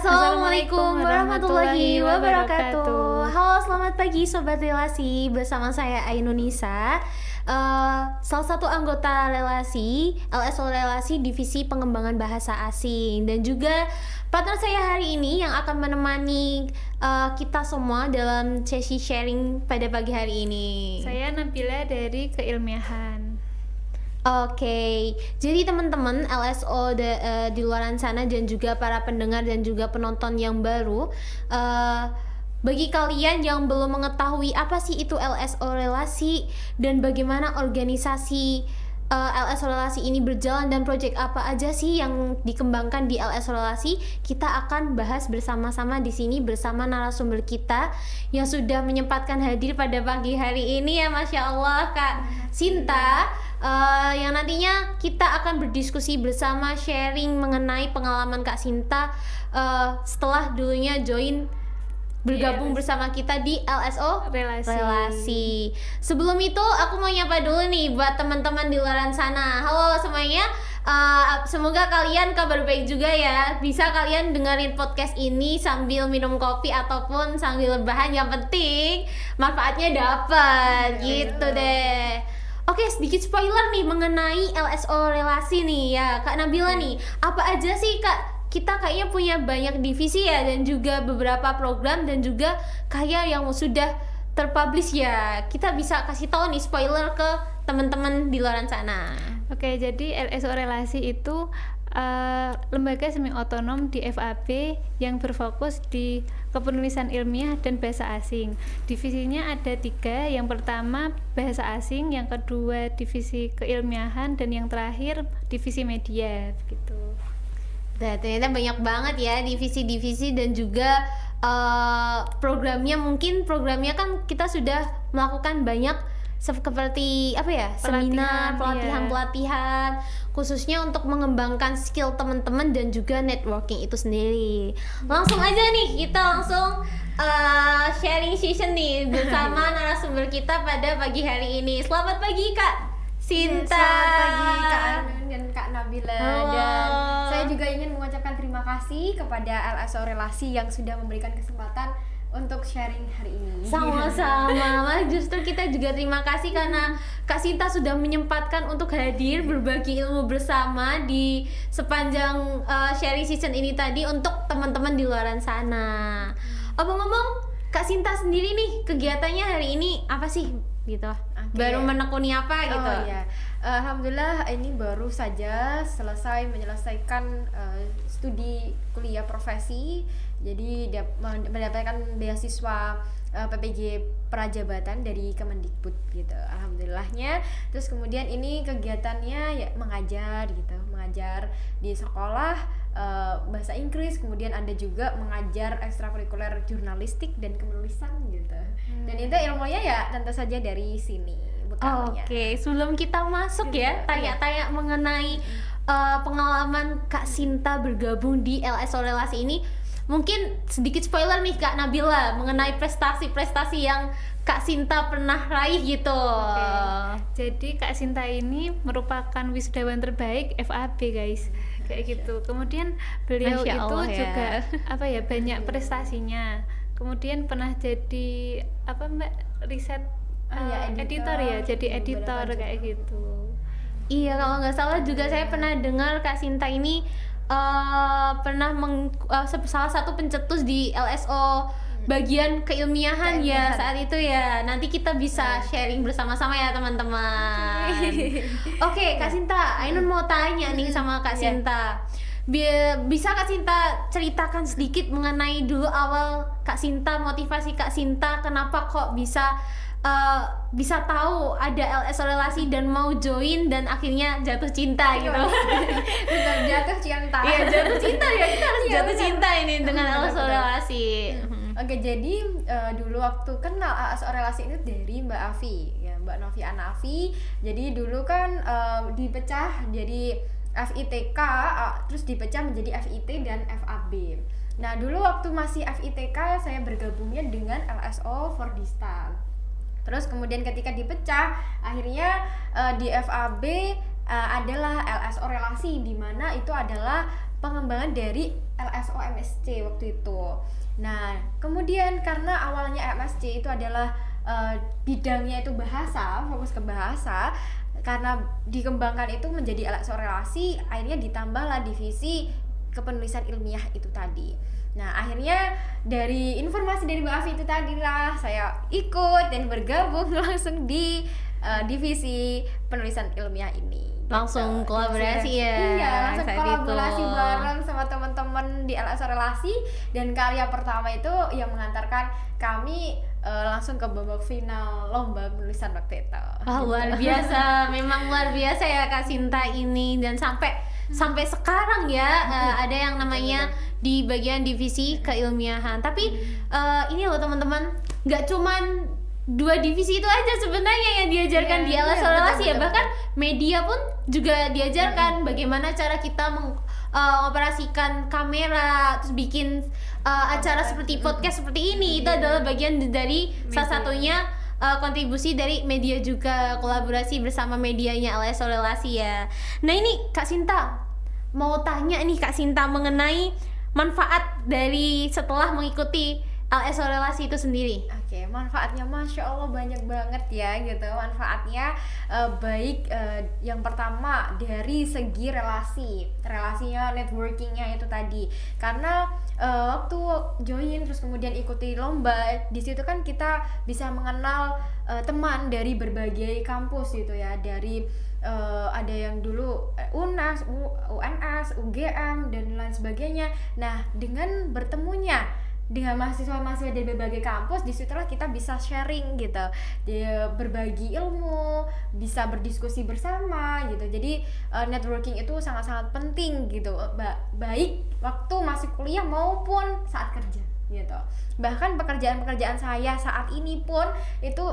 Assalamualaikum warahmatullahi wabarakatuh. Halo, selamat pagi Sobat Relasi. Bersama saya Ainunisa, salah satu anggota relasi LSO Relasi Divisi Pengembangan Bahasa Asing, dan juga partner saya hari ini yang akan menemani kita semua dalam sesi sharing pada pagi hari ini. Saya Nabila dari Keilmiahan. Oke, jadi teman-teman LSO di luaran sana dan juga para pendengar dan juga penonton yang baru, bagi kalian yang belum mengetahui apa sih itu LSO Relasi dan bagaimana organisasi LSO Relasi ini berjalan dan proyek apa aja sih yang dikembangkan di LSO Relasi, kita akan bahas bersama-sama di sini bersama narasumber kita yang sudah menyempatkan hadir pada pagi hari ini ya, Masya Allah, Kak Sinta. Yang nantinya kita akan berdiskusi bersama, sharing mengenai pengalaman Kak Sinta setelah dulunya bergabung bersama kita di LSO Relasi. Sebelum itu aku mau nyapa dulu nih buat teman-teman di luar sana. Halo semuanya, semoga kalian kabar baik juga ya. Bisa kalian dengerin podcast ini sambil minum kopi ataupun sambil rebahan, yang penting manfaatnya dapat gitu deh. Oke, sedikit spoiler nih mengenai LSO Relasi nih ya, Kak Nabila nih. Apa aja sih Kak? Kita kayaknya punya banyak divisi ya, dan juga beberapa program dan juga kayak yang sudah terpublish ya. Kita bisa kasih tahu nih spoiler ke teman-teman di luar sana. Oke, jadi LSO Relasi itu lembaga semi otonom di FAB yang berfokus di kepenulisan ilmiah dan bahasa asing. Divisinya ada 3, yang pertama bahasa asing, yang kedua divisi keilmiahan, dan yang terakhir divisi media gitu. Nah, ternyata banyak banget ya divisi-divisi dan juga programnya. Mungkin programnya kan kita sudah melakukan banyak seperti apa ya, seminar, pelatihan khususnya untuk mengembangkan skill teman-teman dan juga networking itu sendiri. Langsung aja nih kita langsung sharing session nih bersama narasumber kita pada pagi hari ini. Selamat pagi Kak Sinta. Selamat pagi Kak Anun dan Kak Nabila. Halo. Dan saya juga ingin mengucapkan terima kasih kepada LSO Relasi yang sudah memberikan kesempatan untuk sharing hari ini. Sama-sama, malah justru kita juga terima kasih karena Kak Sinta sudah menyempatkan untuk hadir berbagi ilmu bersama di sepanjang sharing season ini tadi untuk teman-teman di luaran sana. Ngomong-ngomong, Kak Sinta sendiri nih kegiatannya hari ini apa sih gitu? Baru menekuni apa gitu? Oh iya, alhamdulillah ini baru saja menyelesaikan studi kuliah profesi. Jadi mendapatkan beasiswa PPG Prajabatan dari Kemendikbud gitu, alhamdulillahnya. Terus kemudian ini kegiatannya ya mengajar gitu, mengajar di sekolah bahasa Inggris, kemudian ada juga mengajar ekstrakurikuler jurnalistik dan kepenulisan gitu. Dan itu ilmunya ya tentu saja dari sini bekalnya. Oke, sebelum kita masuk ya tanya-tanya mengenai pengalaman Kak Sinta bergabung di LSO Relasi ini, mungkin sedikit spoiler nih Kak Nabila mengenai prestasi-prestasi yang Kak Sinta pernah raih gitu. Jadi Kak Sinta ini merupakan wisudawan terbaik FAB guys, kayak gitu. Kemudian beliau Masya itu Allah, juga ya. banyak prestasinya. Kemudian pernah jadi riset editor ya, jadi editor kayak gitu. Iya, kalau nggak salah juga saya pernah dengar Kak Sinta ini pernah salah satu pencetus di LSO bagian keilmiahan ya saat itu ya. Nanti kita bisa sharing bersama-sama ya teman-teman. Oke, Kak Sinta, Ainun mau tanya nih sama Kak Sinta. Bisa Kak Sinta ceritakan sedikit mengenai dulu awal Kak Sinta, motivasi Kak Sinta kenapa kok bisa tahu ada LSO Relasi dan mau join dan akhirnya jatuh cinta gitu. Bukan jatuh cinta. Iya, jatuh cinta ya, kita harus jatuh cinta ini dengan LSO Relasi. Oke, jadi dulu waktu kenal LSO Relasi itu dari Mbak Afi ya, Mbak Novi Anafi. Jadi dulu kan dipecah jadi FITK, terus dipecah menjadi FIT dan FAB. Nah dulu waktu masih FITK saya bergabungnya dengan LSO Fordista. Terus kemudian ketika dipecah, akhirnya di FAB adalah LSO relasi, di mana itu adalah pengembangan dari LSO MSc waktu itu. Nah, kemudian karena awalnya MSc itu adalah bidangnya itu bahasa, fokus ke bahasa, karena dikembangkan itu menjadi LSO relasi, akhirnya ditambahlah divisi kepenulisan ilmiah itu tadi. Nah, akhirnya dari informasi dari Mbak Afi itu tadi lah saya ikut dan bergabung langsung di divisi penulisan ilmiah ini. Langsung Gitu. kolaborasi ya. Iya, langsung saat kolaborasi itu. bareng sama teman-teman di LSO relasi, dan karya pertama itu yang mengantarkan kami langsung ke babak final lomba penulisan waktu itu. Wah, luar biasa, memang luar biasa ya Kak Sinta ini, dan sampai sekarang ya ada yang namanya di bagian divisi keilmiahan. Tapi ini loh teman-teman, nggak cuman 2 divisi itu aja sebenarnya yang diajarkan di LSO relasi ya, bahkan media pun juga diajarkan bagaimana cara kita mengoperasikan kamera, terus bikin acara seperti podcast seperti ini. Itu adalah bagian dari salah satunya kontribusi dari media juga, kolaborasi bersama medianya LSO relasi ya. Nah ini Kak Sinta, mau tanya nih Kak Sinta mengenai manfaat dari setelah mengikuti LSO relasi itu sendiri. Oke, manfaatnya Masya Allah banyak banget ya gitu. Manfaatnya baik, yang pertama dari segi relasinya, networkingnya itu tadi. Karena waktu join terus kemudian ikuti lomba, di situ kan kita bisa mengenal teman dari berbagai kampus gitu ya. Dari ada yang dulu UNAS, UNS, UGM dan lain sebagainya. Nah, dengan bertemunya dengan mahasiswa-mahasiswa dari berbagai kampus, disitulah kita bisa sharing gitu, berbagi ilmu, bisa berdiskusi bersama gitu. Jadi networking itu sangat-sangat penting gitu, baik waktu masih kuliah maupun saat kerja gitu. Bahkan pekerjaan-pekerjaan saya saat ini pun itu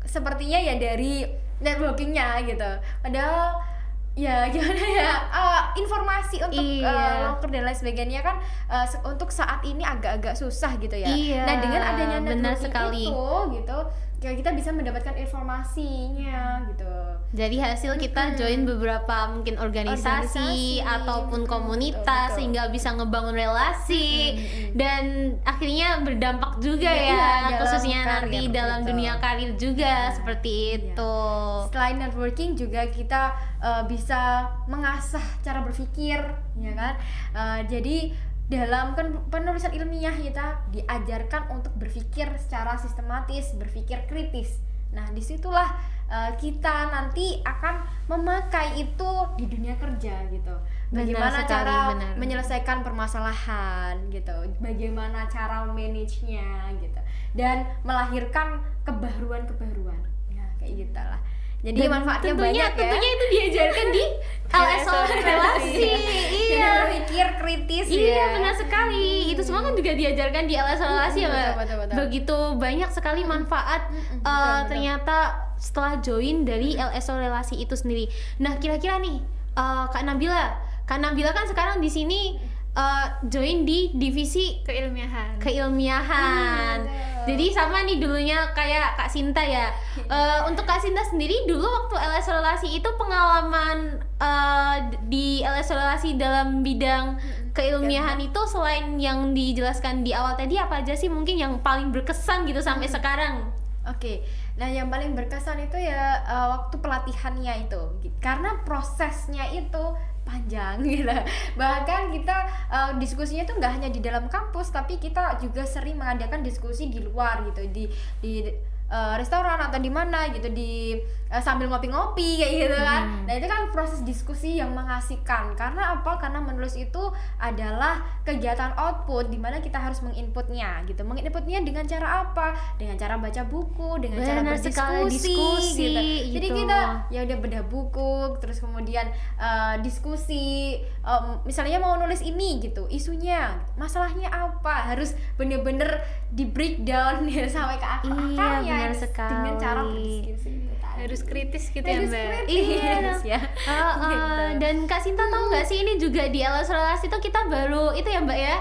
sepertinya ya dari networkingnya gitu. Padahal ya gimana ya, informasi untuk loker dan lain sebagainya kan untuk saat ini agak-agak susah gitu ya. Iya, Nah, dengan adanya benar networking sekali. itu gitu, ya kita bisa mendapatkan informasinya gitu. Jadi hasil kita join beberapa mungkin organisasi ataupun komunitas, betul. sehingga bisa ngebangun relasi dan akhirnya berdampak juga Iya, dalam khususnya karir nanti gitu. dalam dunia karir juga seperti itu. Selain networking juga kita bisa mengasah cara berpikir, ya kan? Jadi dalam penulisan ilmiah kita diajarkan untuk berpikir secara sistematis, berpikir kritis. Nah, disitulah kita nanti akan memakai itu di dunia kerja gitu. Bagaimana cara menyelesaikan permasalahan gitu, bagaimana cara manage-nya gitu, dan melahirkan kebaruan-kebaruan. Ya, kayak gitulah. Jadi manfaatnya banyak ya. Tentunya itu diajarkan di LSO relasi. Iya. Berpikir kritis Iya, ya. benar sekali. Itu semua kan juga diajarkan di LSO relasi ya, Mbak. Betul. Begitu banyak sekali manfaat betul. ternyata setelah join dari LSO relasi itu sendiri. Nah, kira-kira nih Kak Nabila kan sekarang di sini join di divisi keilmiahan. Jadi sama nih dulunya kayak Kak Sinta ya. Untuk Kak Sinta sendiri dulu waktu LSO relasi itu pengalaman di LSO relasi dalam bidang keilmiahan itu, selain yang dijelaskan di awal tadi, apa aja sih mungkin yang paling berkesan gitu sampai sekarang? Oke, nah yang paling berkesan itu ya waktu pelatihannya itu, karena prosesnya itu panjang gitu. Bahkan kita diskusinya tuh nggak hanya di dalam kampus, tapi kita juga sering mengadakan diskusi di luar gitu, di restoran atau di mana gitu, di sambil ngopi-ngopi kayak gitu kan. Nah, itu kan proses diskusi yang mengasihkan. Karena apa? Karena menulis itu adalah kegiatan output di mana kita harus menginputnya gitu. Menginputnya dengan cara apa? Dengan cara baca buku, dengan cara berdiskusi gitu. Jadi kita ya udah bedah buku, terus kemudian diskusi, misalnya mau nulis ini gitu, isunya, masalahnya apa, harus bener-bener di breakdown ya sampai ke akar-akarnya. Benar sekali. Dengan cara berdiskusi itu tadi. Harus kritis gitu ya, Mbak. Iya. Ya. Gitu. Dan Kak Sinta tahu nggak sih, ini juga di LSO relasi itu kita baru itu ya Mbak ya,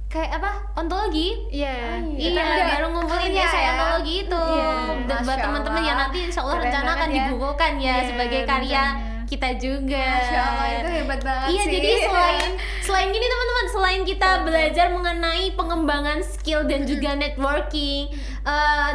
kayak apa, ontologi. Iya. Iya, baru ngumpulin ya saya ontologi itu. Buat teman-teman yang nanti insya Allah rencana akan dibukukan ya sebagai karya kita juga. Masya Allah, itu hebat banget Iya, sih. jadi selain gini teman-teman, selain kita belajar mengenai pengembangan skill dan juga networking,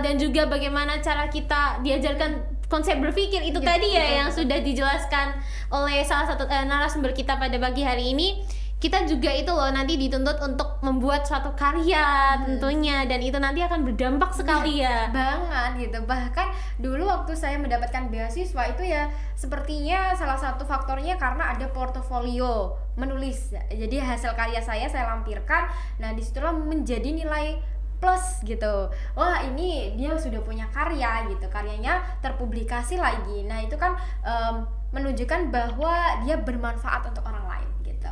dan juga bagaimana cara kita diajarkan konsep berpikir itu tadi ya yang sudah dijelaskan oleh salah satu narasumber kita pada pagi hari ini. Kita juga itu loh nanti dituntut untuk membuat suatu karya tentunya, dan itu nanti akan berdampak sekali ya. Banget gitu. Bahkan dulu waktu saya mendapatkan beasiswa itu ya sepertinya salah satu faktornya karena ada portofolio menulis. Jadi hasil karya saya lampirkan. Nah, disitulah menjadi nilai plus gitu. Wah, ini dia sudah punya karya gitu. Karyanya terpublikasi lagi. Nah, itu kan menunjukkan bahwa dia bermanfaat untuk orang lain gitu.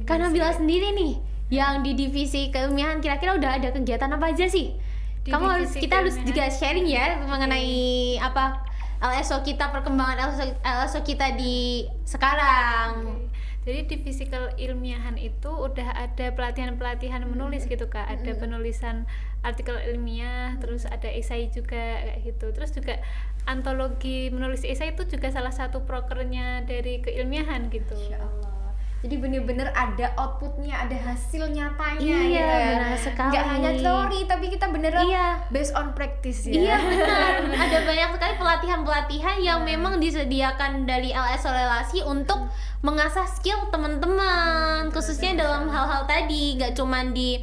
Karena Bila sendiri nih yang di divisi keilmiahan kira-kira udah ada kegiatan apa aja sih? Kita harus juga sharing ya mengenai apa LSO kita, perkembangan LSO kita di sekarang. Jadi di divisi keilmiahan itu udah ada pelatihan-pelatihan menulis gitu Kak. Ada penulisan artikel ilmiah, terus ada esai juga kayak gitu. Terus juga antologi menulis esai itu juga salah satu prokernya dari keilmiahan gitu. Masya Allah. Jadi bener-bener ada outputnya, ada hasil nyatanya Iya, gitu ya. benar sekali. Nggak hanya teori, tapi kita beneran Iya. based on practice ya. Iya benar, ada banyak sekali pelatihan-pelatihan yang memang disediakan dari LSO Relasi untuk mengasah skill teman-teman, khususnya dalam hal-hal tadi, gak cuman di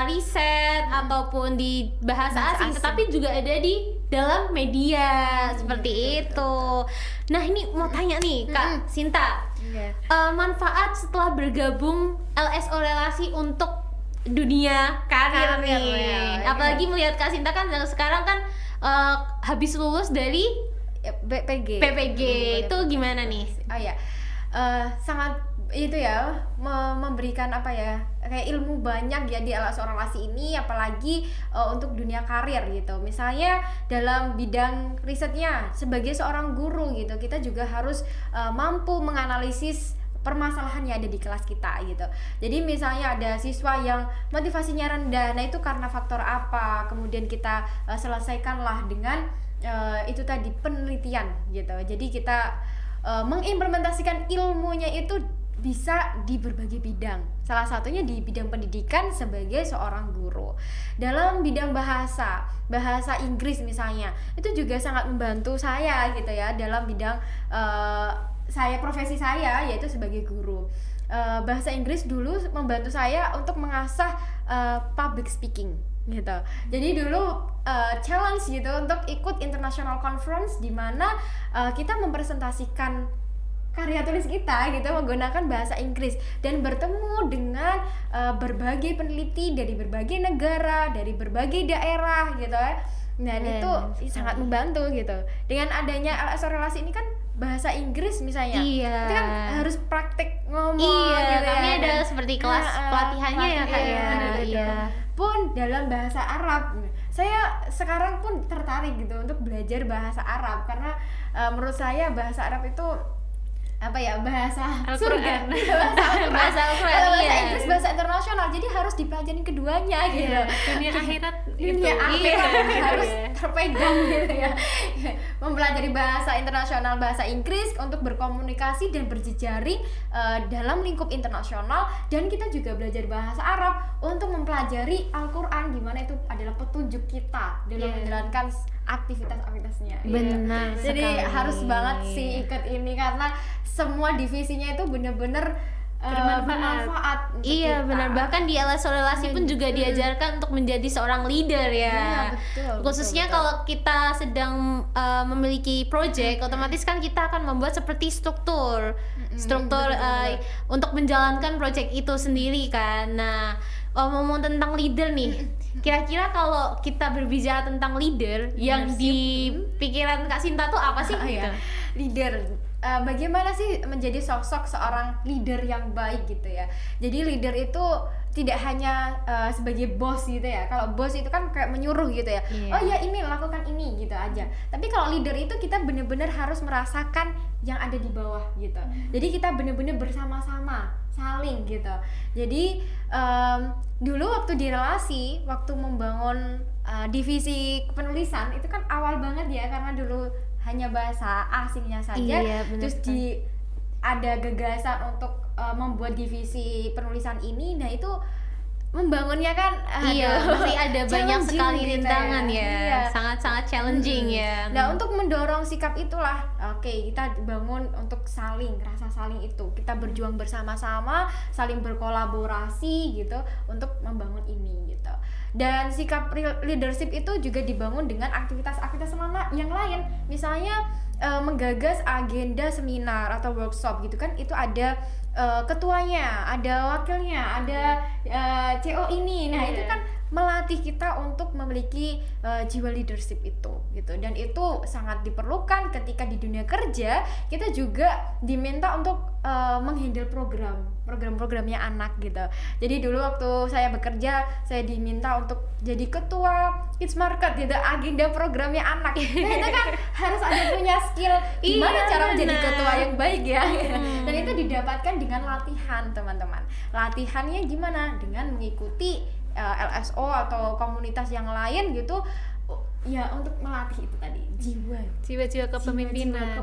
riset ataupun di bahasa asing, tetapi juga ada di dalam media seperti itu. Nah, ini mau tanya nih Kak Sinta, manfaat setelah bergabung LSO Relasi untuk dunia karir nih, ya. apalagi melihat Kak Sinta kan sekarang kan habis lulus dari PPG itu gimana nih? Oh ya, sangat itu ya memberikan apa ya, kayak ilmu banyak ya di LSO Relasi ini, apalagi untuk dunia karir gitu. Misalnya dalam bidang risetnya sebagai seorang guru gitu, kita juga harus mampu menganalisis permasalahan yang ada di kelas kita gitu. Jadi misalnya ada siswa yang motivasinya rendah, nah itu karena faktor apa, kemudian kita selesaikanlah dengan itu tadi penelitian gitu. Jadi kita mengimplementasikan ilmunya itu bisa di berbagai bidang, salah satunya di bidang pendidikan sebagai seorang guru. Dalam bidang bahasa Inggris misalnya, itu juga sangat membantu saya gitu ya, dalam bidang profesi saya yaitu sebagai guru. Bahasa Inggris dulu membantu saya untuk mengasah public speaking gitu. Jadi dulu challenge gitu untuk ikut international conference di mana kita mempresentasikan karya tulis kita gitu menggunakan bahasa Inggris dan bertemu dengan berbagai peneliti dari berbagai negara, dari berbagai daerah gitu ya. Dan itu sangat membantu gitu. Dengan adanya LSO Relasi ini kan bahasa Inggris misalnya, itu kan harus praktek ngomong gitu kami ya. ada seperti kelas pelatihannya ya Kak ya. Gitu. Pun dalam bahasa Arab, saya sekarang pun tertarik gitu untuk belajar bahasa Arab karena menurut saya bahasa Arab itu apa ya, bahasa surga, bahasa Al-Quran, bahasa Inggris, bahasa internasional, jadi harus dipelajari keduanya gitu. Dunia akhirat harus terpegang gitu ya. Mempelajari bahasa internasional, bahasa Inggris untuk berkomunikasi dan berjejaring dalam lingkup internasional, dan kita juga belajar bahasa Arab untuk mempelajari Al-Quran, gimana itu adalah petunjuk kita dalam menjalankan aktivitas-aktivitasnya. Benar Jadi sekali. harus banget sih ikut ini karena semua divisinya itu bener-bener bermanfaat untuk Iya kita. benar, bahkan di LSO Relasi pun juga diajarkan untuk menjadi seorang leader ya. Betul, Khususnya betul. kalau kita sedang memiliki project, otomatis kan kita akan membuat seperti struktur untuk menjalankan project itu sendiri kan. Nah, ngomong tentang leader nih, kira-kira kalau kita berbicara tentang leader yang di pikiran Kak Sinta tuh apa sih gitu? Leader, bagaimana sih menjadi sosok seorang leader yang baik gitu ya. Jadi leader itu tidak hanya sebagai bos gitu ya. Kalau bos itu kan kayak menyuruh gitu ya. Oh ya ini lakukan ini gitu aja. Tapi kalau leader itu kita benar-benar harus merasakan yang ada di bawah gitu. Jadi kita benar-benar bersama-sama, saling gitu. Jadi dulu waktu di Relasi, waktu membangun divisi penulisan itu kan awal banget ya, karena dulu hanya bahasa asingnya saja, Iya, benar terus ada gagasan untuk membuat divisi penulisan ini, nah itu membangunnya kan Iya, aduh, masih ada banyak challenging sekali gitu rintangan ya. Iya. Sangat-sangat challenging ya. Nah, untuk mendorong sikap itulah, oke, kita bangun untuk rasa saling itu. Kita berjuang bersama-sama, saling berkolaborasi gitu untuk membangun ini gitu. Dan sikap leadership itu juga dibangun dengan aktivitas-aktivitas yang lain. Misalnya menggagas agenda seminar atau workshop gitu kan, itu ada ketuanya, ada wakilnya, ada CO ini. Nah, itu kan melatih kita untuk memiliki jiwa leadership itu gitu, dan itu sangat diperlukan ketika di dunia kerja. Kita juga diminta untuk menghandle program-programnya anak gitu. Jadi dulu waktu saya bekerja, saya diminta untuk jadi ketua Kids Market gitu, agenda programnya anak. Nah, itu kan harus ada punya skill gimana cara menjadi ketua yang baik ya. Dan itu didapatkan dengan latihan, teman-teman. Latihannya gimana? Dengan mengikuti LSO atau komunitas yang lain gitu ya, untuk melatih itu tadi jiwa-jiwa kepemimpinan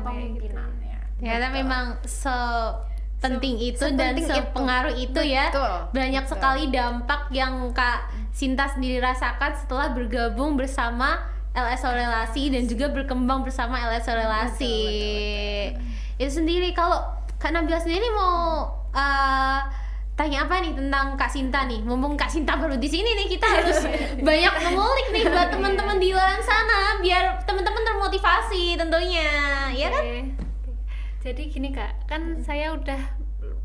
ya. Ternyata memang sepenting itu dan sepenting sepengaruh itu ya. Banyak Betul. sekali dampak yang Kak Sinta sendiri rasakan setelah bergabung bersama LSO Relasi dan juga berkembang bersama LSO Relasi. Itu sendiri. Kalau Kak Nabila sendiri mau tanya apa nih tentang Kak Sinta nih? Mumpung Kak Sinta baru di sini nih, kita harus banyak mengulik nih buat teman-teman di luar sana biar teman-teman termotivasi tentunya, ya kan? Oke. Jadi gini Kak, kan saya udah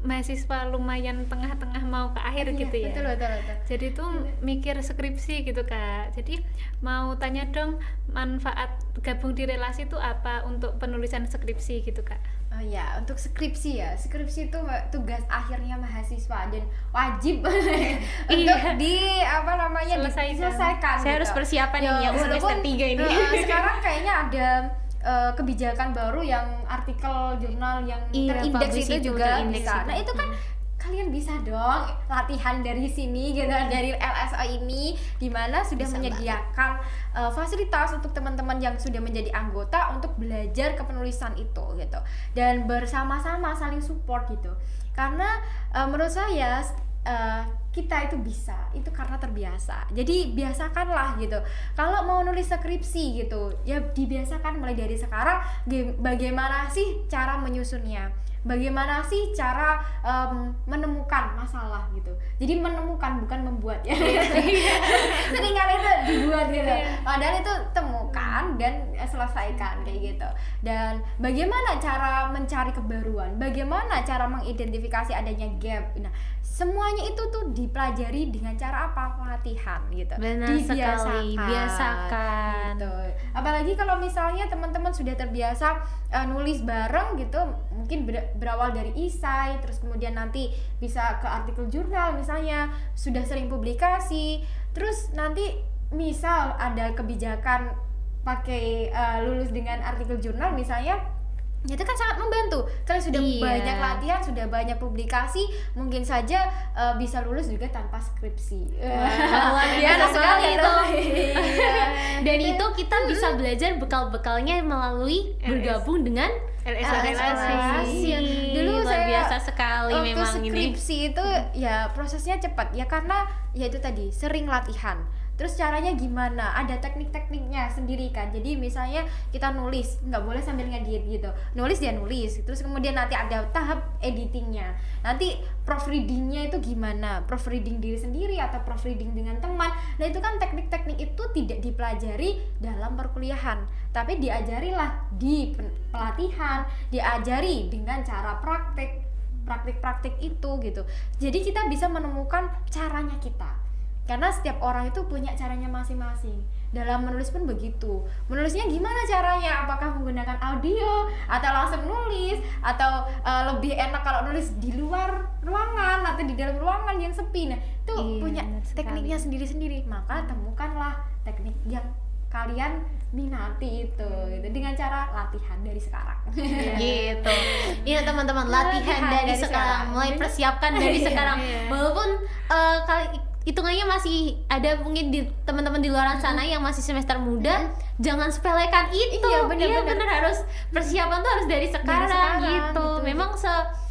mahasiswa lumayan tengah-tengah mau ke akhir gitu ya. Betul. Jadi tuh mikir skripsi gitu Kak. Jadi mau tanya dong, manfaat gabung di relasi itu apa untuk penulisan skripsi gitu Kak? Oh ya, untuk skripsi ya. Skripsi itu tugas akhirnya mahasiswa dan wajib untuk diselesaikan. Saya harus persiapan Ya, nih yang semester 3 ini. Sekarang kayaknya ada kebijakan baru yang artikel jurnal yang terindeks itu juga bisa. Nah, itu kan kalian bisa dong latihan dari sini gitu, dari LSO ini, dimana sudah bisa menyediakan fasilitas untuk teman-teman yang sudah menjadi anggota untuk belajar kepenulisan itu gitu, dan bersama-sama saling support gitu. Karena menurut saya kita itu bisa, itu karena terbiasa. Jadi biasakanlah gitu. Kalau mau nulis skripsi gitu, ya dibiasakan mulai dari sekarang. Bagaimana sih cara menyusunnya? Bagaimana sih cara menemukan masalah gitu. Jadi menemukan, bukan membuat ya. Seringkali itu dibuat gitu. Padahal itu temukan dan selesaikan kayak gitu. Dan bagaimana cara mencari kebaruan? Bagaimana cara mengidentifikasi adanya gap? Nah, semuanya itu tuh dipelajari dengan cara apa? Latihan gitu. Benar sekali, biasakan. Gitu. Apalagi kalau misalnya teman-teman sudah terbiasa nulis bareng gitu, mungkin berawal dari isai, terus kemudian nanti bisa ke artikel jurnal misalnya, sudah sering publikasi, terus nanti misal ada kebijakan pakai lulus dengan artikel jurnal misalnya, itu kan sangat membantu. Kalian sudah banyak latihan, sudah banyak publikasi, mungkin saja bisa lulus juga tanpa skripsi. Luar biasa sekali itu. Dan Iya. itu kita bisa belajar bekal-bekalnya melalui bergabung dengan LSO Relasi. Dulu luar saya biasa sekali waktu memang ini. skripsi itu ya prosesnya cepat ya, karena ya itu tadi sering latihan. Terus caranya gimana? Ada teknik-tekniknya sendiri kan. Jadi misalnya kita nulis, nggak boleh sambil ngedit gitu. Nulis dia nulis. Terus kemudian nanti ada tahap editingnya. Nanti proofreadingnya itu gimana? Proofreading diri sendiri atau proofreading dengan teman. Nah, itu kan teknik-teknik itu tidak dipelajari dalam perkuliahan, tapi diajarilah di pelatihan, diajari dengan cara praktik itu gitu. Jadi kita bisa menemukan caranya kita. Karena setiap orang itu punya caranya masing-masing. Dalam menulis pun begitu. Menulisnya gimana caranya? Apakah menggunakan audio atau langsung nulis, atau lebih enak kalau nulis di luar ruangan atau di dalam ruangan yang sepi. Nah, itu punya tekniknya sendiri-sendiri. Maka temukanlah teknik yang kalian minati itu gitu, dengan cara latihan dari sekarang. Gitu. Iya teman-teman, latihan dari sekarang, mulai persiapkan dari sekarang. Walaupun hitungannya masih ada mungkin di teman-teman di luar sana yang masih semester muda, jangan sepelekan itu. Iya, benar-benar. Harus persiapan tuh harus dari sekarang gitu. betul. Memang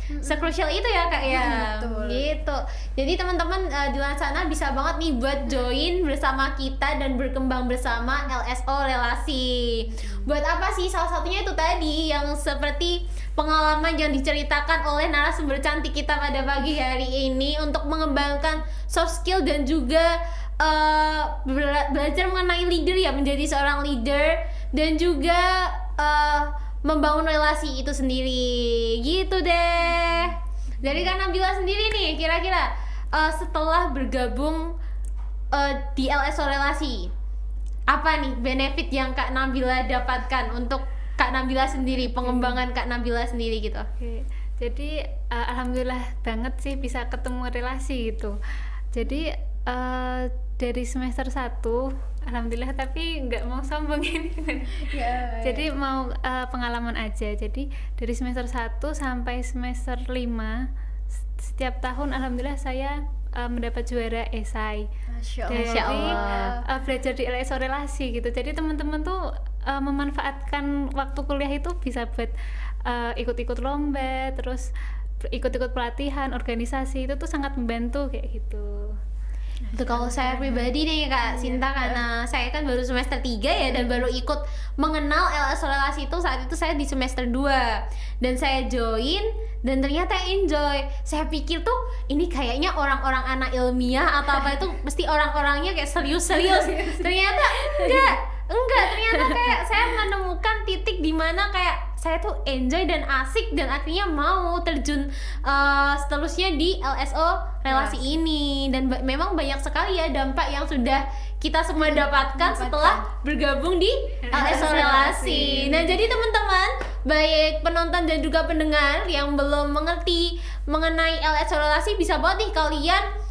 se-crucial itu ya Kak ya. Betul. Gitu. Jadi teman-teman di luar sana bisa banget nih buat join bersama kita dan berkembang bersama LSO Relasi. Buat apa sih? Salah satunya itu tadi yang seperti pengalaman yang diceritakan oleh narasumber cantik kita pada pagi hari ini untuk mengembangkan soft skill dan juga belajar mengenai leader ya, menjadi seorang leader dan juga membangun relasi itu sendiri gitu deh. Dari Kak Nabila sendiri nih, kira-kira setelah bergabung di LSO Relasi, apa nih benefit yang Kak Nabila dapatkan untuk Kak Nabila sendiri, pengembangan Kak Nabila sendiri gitu? Oke, jadi alhamdulillah banget sih bisa ketemu relasi gitu. Jadi dari semester 1 alhamdulillah, tapi nggak mau sombong ini. Ya, Jadi mau pengalaman aja. Jadi dari semester 1 sampai semester 5 setiap tahun alhamdulillah saya mendapat juara esai Masya dari Allah. belajar di LSO Relasi gitu. Jadi teman-teman tuh memanfaatkan waktu kuliah itu bisa buat ikut-ikut lomba, terus ikut-ikut pelatihan, organisasi, itu tuh sangat membantu kayak gitu. Itu kalau saya pribadi nih Kak Sinta, karena saya kan baru semester 3 ya dan baru ikut mengenal LSO Relasi itu saat itu saya di semester 2 dan saya join dan ternyata enjoy. Saya pikir tuh ini kayaknya orang-orang anak ilmiah atau apa itu mesti orang-orangnya kayak serius-serius. Ternyata enggak, ternyata kayak saya menemukan titik di mana kayak saya tuh enjoy dan asik dan akhirnya mau terjun seterusnya di LSO Relasi ini. Dan memang banyak sekali ya dampak yang sudah kita semua dapatkan setelah bergabung di LSO Relasi. Nah, jadi teman-teman, baik penonton dan juga pendengar yang belum mengerti mengenai LSO Relasi, bisa banget nih kalian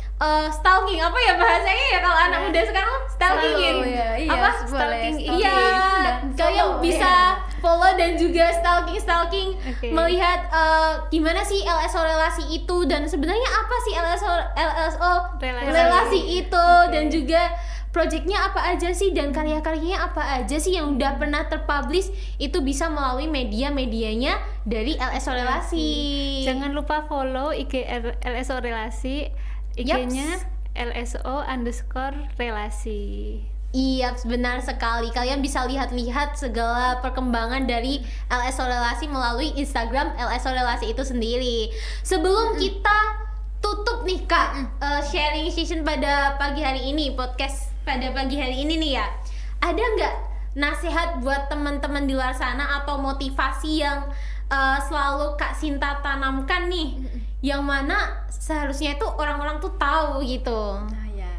stalking, apa ya bahasanya ya kalau anak muda sekarang stalking ya, iya, apa boleh, stalking, stalking iya dan kalian follow, bisa follow dan juga stalking Oke. melihat gimana sih LSO Relasi itu dan sebenarnya apa sih LSO Relasi itu dan juga projectnya apa aja sih dan karya-karyanya apa aja sih yang udah pernah terpublish, itu bisa melalui media-medianya dari LSO Relasi. Jangan lupa follow IG LSO Relasi, IG-nya LSO_relasi. Iya, benar sekali. Kalian bisa lihat-lihat segala perkembangan dari LSO Relasi melalui Instagram LSO Relasi itu sendiri. Sebelum kita tutup nih Kak, sharing session pada pagi hari ini, podcast pada pagi hari ini nih ya, ada nggak nasihat buat teman-teman di luar sana atau motivasi yang selalu Kak Sinta tanamkan nih, yang mana seharusnya itu orang-orang tuh tahu gitu? Nah ya,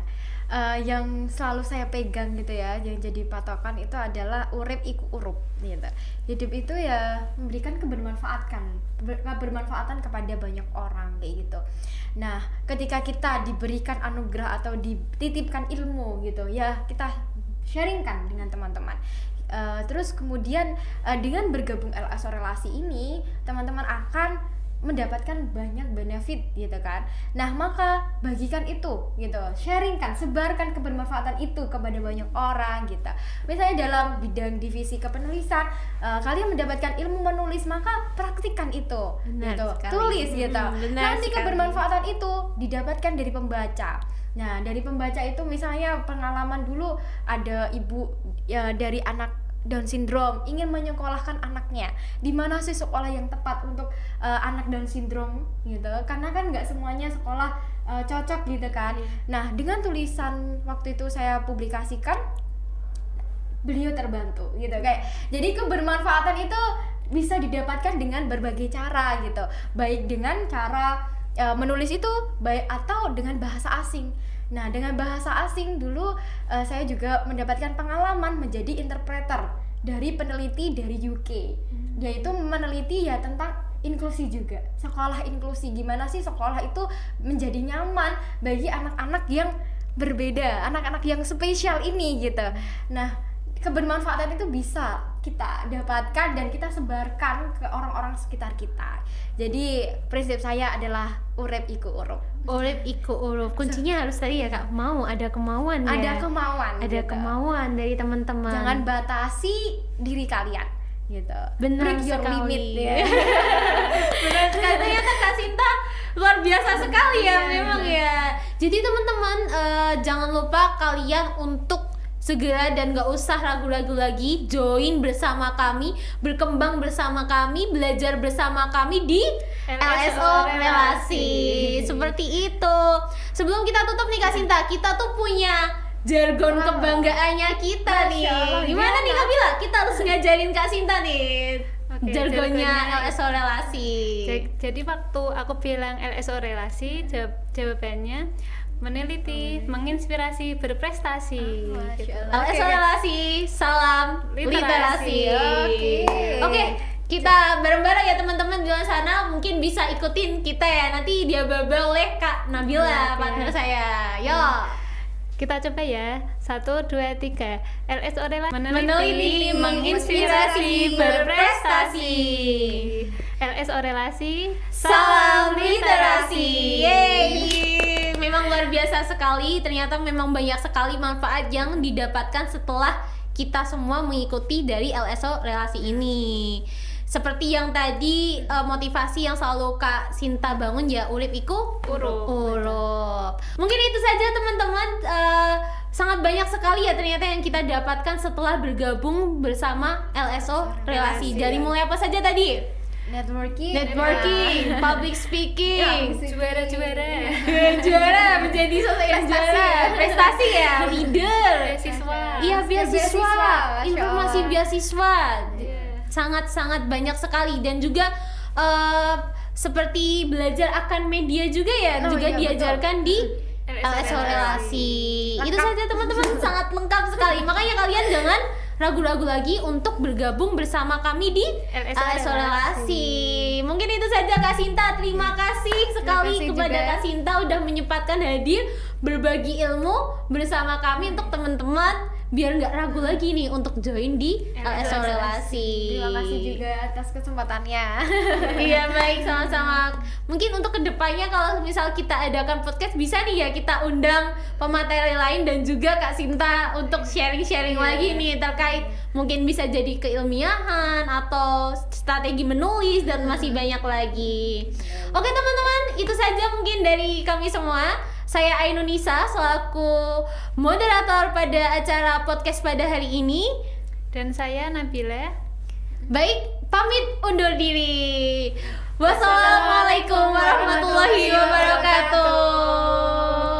yang selalu saya pegang gitu ya, yang jadi patokan itu adalah urip iku urup gitu. Hidup itu ya memberikan kebermanfaatan kepada banyak orang kayak gitu. Nah, ketika kita diberikan anugerah atau dititipkan ilmu gitu ya, kita sharingkan dengan teman-teman. Terus kemudian dengan bergabung LSO Relasi ini, teman-teman akan mendapatkan banyak benefit gitu kan. Nah, maka bagikan itu gitu, sharingkan, sebarkan kebermanfaatan itu kepada banyak orang gitu. Misalnya dalam bidang divisi kepenulisan, kalian mendapatkan ilmu menulis, maka praktikkan itu. Benar gitu. sekali. Tulis gitu. Benar Nanti sekali. kebermanfaatan itu didapatkan dari pembaca. Nah, dari pembaca itu misalnya pengalaman dulu ada ibu ya, dari anak Down syndrome ingin menyekolahkan anaknya, di mana sih sekolah yang tepat untuk anak Down syndrome gitu, karena kan nggak semuanya sekolah cocok gitu kan. Nah, dengan tulisan waktu itu saya publikasikan, beliau terbantu gitu, kayak jadi kebermanfaatan itu bisa didapatkan dengan berbagai cara gitu, baik dengan cara menulis itu baik atau dengan bahasa asing. Nah, dengan bahasa asing dulu saya juga mendapatkan pengalaman menjadi interpreter dari peneliti dari UK. Dia itu meneliti ya tentang inklusi juga, sekolah inklusi, gimana sih sekolah itu menjadi nyaman bagi anak-anak yang berbeda, anak-anak yang spesial ini gitu. Nah, kebermanfaatan itu bisa kita dapatkan dan kita sebarkan ke orang-orang sekitar kita. Jadi prinsip saya adalah urip iku urup. Urip iku urup. Kuncinya harus tadi ya Kak, mau ada kemauan ya. Ada kemauan. Ada gitu. kemauan dari teman-teman. Jangan batasi diri kalian gitu. Benar Break your sekali. limit ya. Benar sekali. Ternyata Kak Sinta luar biasa sekali ya memang ya. Jadi teman-teman jangan lupa kalian untuk segera dan gak usah ragu-ragu lagi join bersama kami, berkembang bersama kami, belajar bersama kami di LSO Relasi. Seperti itu. Sebelum kita tutup nih Kak Sinta, kita tuh punya jargon kebanggaannya kita Masya nih. Allah, Gimana nih Kak Bila? Kita harus ngajarin Kak Sinta nih Oke, jargonnya jargonnya. LSO Relasi. Jadi waktu aku bilang LSO relasi, jawabannya meneliti, menginspirasi, berprestasi. Masya Allah. LSO Relasi, salam literasi. Literasi. Oke, kita bareng-bareng ya teman-teman di luar sana, mungkin bisa ikutin kita ya. Nanti dia babel oleh Kak Nabila, Oke. partner saya. Yo. Kita coba ya. 1, 2, 3. LSO relasi Meneliti, menginspirasi, berprestasi. LSO relasi, Salam literasi. Yeay. Memang luar biasa sekali. Ternyata memang banyak sekali manfaat yang didapatkan setelah kita semua mengikuti dari LSO Relasi ini. Seperti yang tadi motivasi yang selalu Kak Sinta bangun ya, urip iku urup. Mungkin itu saja teman-teman. Sangat banyak sekali ya ternyata yang kita dapatkan setelah bergabung bersama LSO Relasi. Dari mulai apa saja tadi? Networking, Public speaking, juara-juara, juara menjadi sosok yang juara, prestasi ya, leader, beasiswa. iya beasiswa, beasiswa, Masya informasi Allah. beasiswa, Iya. sangat banyak sekali dan juga seperti belajar akan media juga ya, Oh, juga iya, diajarkan di LSO Relasi. Itu saja teman-teman, sangat lengkap sekali. Makanya kalian jangan ragu-ragu lagi untuk bergabung bersama kami di LSO Relasi. Mungkin itu saja Kak Sinta. Terima kasih sekali kasih kepada juga. Kak Sinta udah menyempatkan hadir berbagi ilmu bersama kami untuk teman-teman biar nggak ragu lagi nih untuk join di LSO Relasi. Terima kasih juga atas kesempatannya. Iya baik, sama-sama. Mungkin untuk kedepannya kalau misal kita adakan podcast bisa nih ya kita undang pemateri lain dan juga Kak Sinta untuk sharing-sharing lagi nih terkait mungkin bisa jadi keilmiahan atau strategi menulis dan masih banyak lagi. Oke teman-teman, itu saja mungkin dari kami semua. Saya Ainunisa selaku moderator pada acara podcast pada hari ini. Dan saya Nabila. Baik, pamit undur diri. Wassalamualaikum warahmatullahi wabarakatuh.